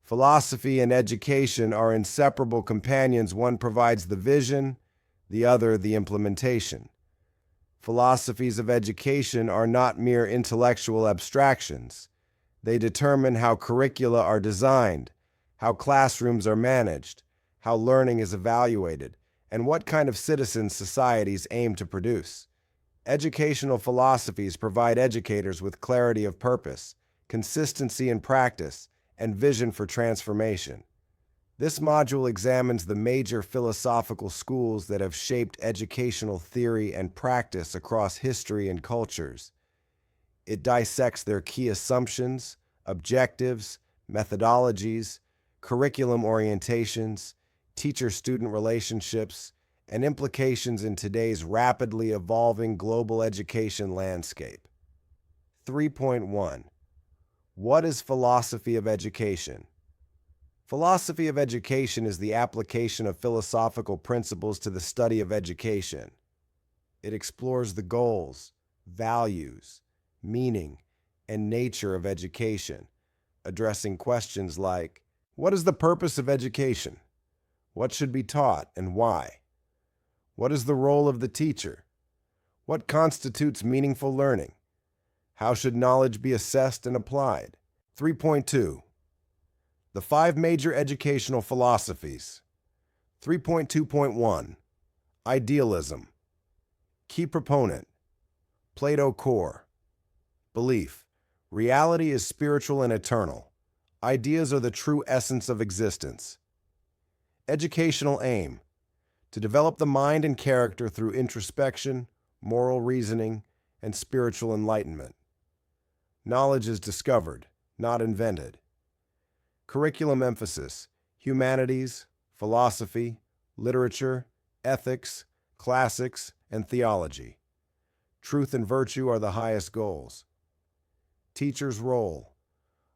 Philosophy and education are inseparable companions. One provides the vision, the other the implementation. Philosophies of education are not mere intellectual abstractions. They determine how curricula are designed, how classrooms are managed, how learning is evaluated, and what kind of citizens societies aim to produce. Educational philosophies provide educators with clarity of purpose, consistency in practice, and vision for transformation. This module examines the major philosophical schools that have shaped educational theory and practice across history and cultures. It dissects their key assumptions, objectives, methodologies, curriculum orientations, teacher-student relationships, and implications in today's rapidly evolving global education landscape. 3.1. What is philosophy of education? Philosophy of education is the application of philosophical principles to the study of education. It explores the goals, values, meaning, and nature of education, addressing questions like, what is the purpose of education? What should be taught and why? What is the role of the teacher? What constitutes meaningful learning? How should knowledge be assessed and applied? 3.2. The 5 major educational philosophies. 3.2.1. Idealism. Key proponent. Plato core. Belief. Reality is spiritual and eternal. Ideas are the true essence of existence. Educational aim. To develop the mind and character through introspection, moral reasoning, and spiritual enlightenment. Knowledge is discovered, not invented. Curriculum emphasis: humanities, philosophy, literature, ethics, classics, and theology. Truth and virtue are the highest goals. Teacher's role: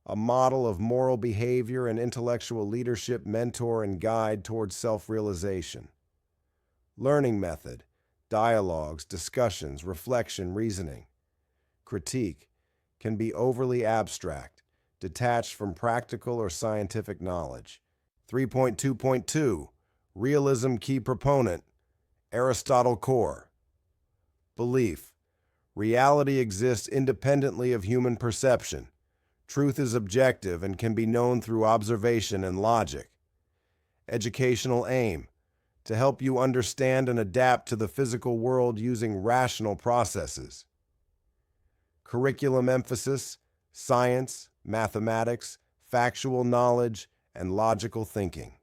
a model of moral behavior and intellectual leadership, mentor and guide towards self-realization. Learning method: dialogues, discussions, reflection, reasoning. Critique: can be overly abstract, detached from practical or scientific knowledge. 3.2.2. Realism key proponent. Aristotle core. Belief: reality exists independently of human perception. Truth is objective and can be known through observation and logic. Educational aim: to help you understand and adapt to the physical world using rational processes. Curriculum emphasis: science, mathematics, factual knowledge, and logical thinking.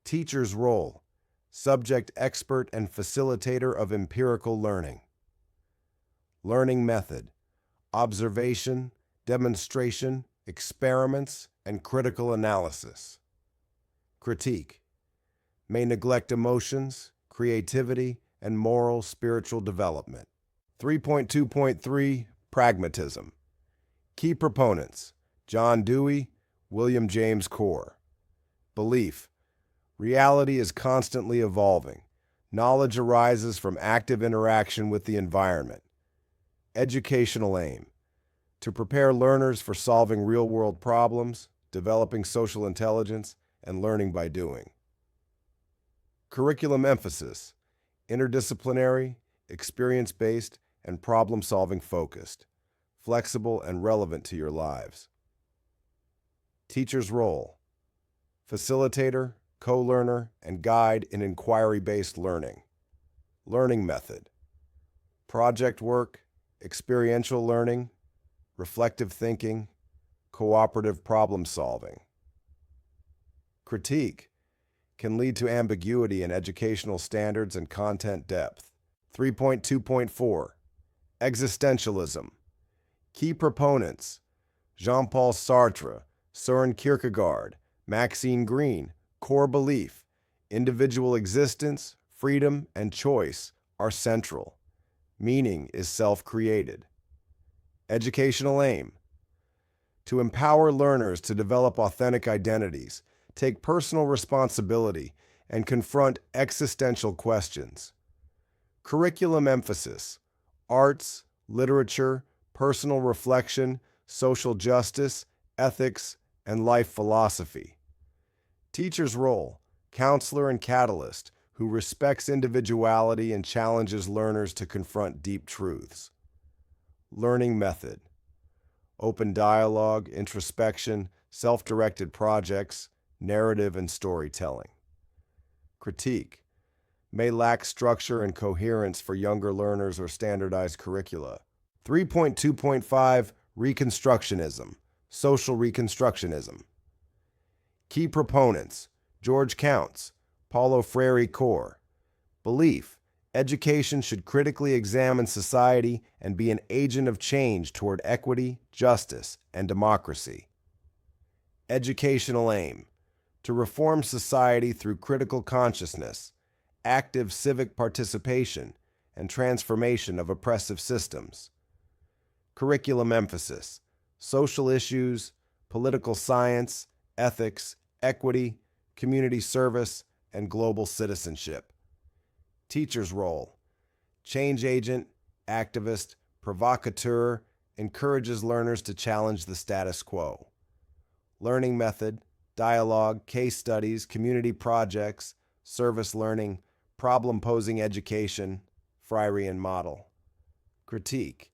Teacher's role: subject expert and facilitator of empirical learning. Learning method: observation, demonstration, experiments, and critical analysis. Critique: may neglect emotions, creativity, and moral spiritual development. 3.2.3. Pragmatism. Key proponents: John Dewey, William James Core. Belief: reality is constantly evolving. Knowledge arises from active interaction with the environment. Educational aim: to prepare learners for solving real-world problems, developing social intelligence, and learning by doing. Curriculum emphasis: interdisciplinary, experience-based, and problem-solving focused, flexible and relevant to your lives. Teacher's role: facilitator, co-learner, and guide in inquiry-based learning. Learning method: project work, experiential learning, reflective thinking, cooperative problem-solving. Critique: can lead to ambiguity in educational standards and content depth. 3.2.4. Existentialism. Key proponents: Jean-Paul Sartre, Søren Kierkegaard, Maxine Greene. Core belief: individual existence, freedom, and choice are central. Meaning is self-created. Educational aim: to empower learners to develop authentic identities, take personal responsibility, and confront existential questions. Curriculum emphasis: arts, literature, personal reflection, social justice, ethics, and life philosophy. Teacher's role, counselor and catalyst, who respects individuality and challenges learners to confront deep truths. Learning method, open dialogue, introspection, self-directed projects, narrative and storytelling. Critique, may lack structure and coherence for younger learners or standardized curricula. 3.2.5 Reconstructionism, social reconstructionism. Key proponents, George Counts, Paulo Freire Core. Belief, education should critically examine society and be an agent of change toward equity, justice, and democracy. Educational aim, to reform society through critical consciousness, active civic participation, and transformation of oppressive systems. Curriculum emphasis, social issues, political science, ethics, equity, community service, and global citizenship. Teacher's role, change agent, activist, provocateur, encourages learners to challenge the status quo. Learning method, dialogue, case studies, community projects, service learning, problem-posing education, Freirean model. Critique,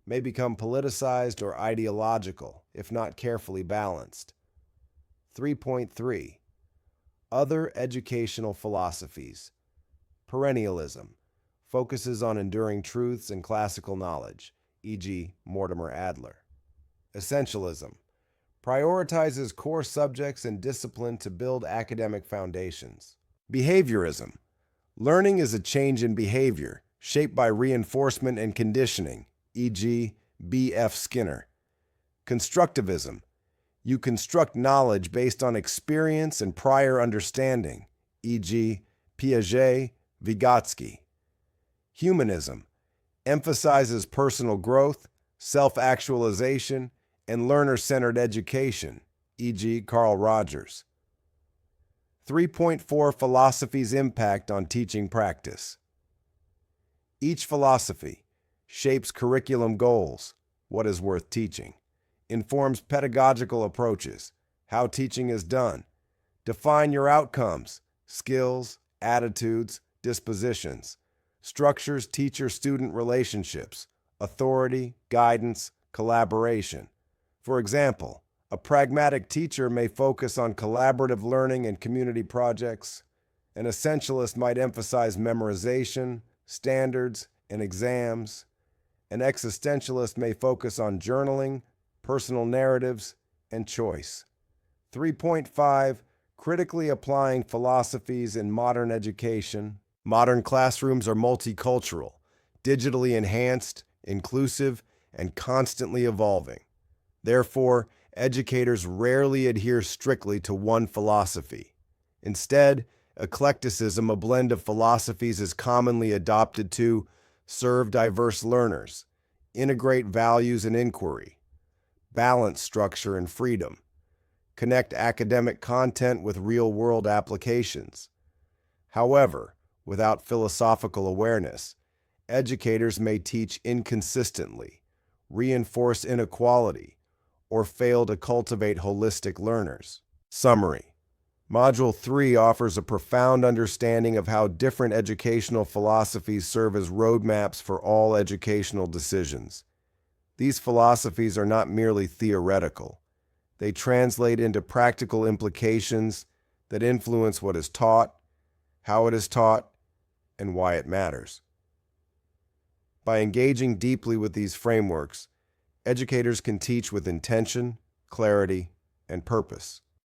may become politicized or ideological if not carefully balanced. 3.3 Other educational philosophies. Perennialism, focuses on enduring truths and classical knowledge, e.g. Mortimer Adler. Essentialism, prioritizes core subjects and discipline to build academic foundations. Behaviorism, learning is a change in behavior shaped by reinforcement and conditioning, e.g. B.F. Skinner. Constructivism, you construct knowledge based on experience and prior understanding, e.g. Piaget, Vygotsky. Humanism, emphasizes personal growth, self-actualization, and learner-centered education, e.g. Carl Rogers. 3.4 Philosophy's impact on teaching practice. Each philosophy shapes curriculum goals, what is worth teaching, informs pedagogical approaches, how teaching is done, define your outcomes, skills, attitudes, dispositions, structures teacher-student relationships, authority, guidance, collaboration. For example, a pragmatic teacher may focus on collaborative learning and community projects. An essentialist might emphasize memorization, standards, and exams. An existentialist may focus on journaling, personal narratives, and choice. 3.5 Critically applying philosophies in modern education. Modern classrooms are multicultural, digitally enhanced, inclusive, and constantly evolving. Therefore, educators rarely adhere strictly to one philosophy. Instead, eclecticism, a blend of philosophies, is commonly adopted to serve diverse learners, integrate values and inquiry, balance structure and freedom, connect academic content with real-world applications. However, without philosophical awareness, educators may teach inconsistently, reinforce inequality, or fail to cultivate holistic learners. Summary. Module 3 offers a profound understanding of how different educational philosophies serve as roadmaps for all educational decisions. These philosophies are not merely theoretical. They translate into practical implications that influence what is taught, how it is taught, and why it matters. By engaging deeply with these frameworks, educators can teach with intention, clarity, and purpose.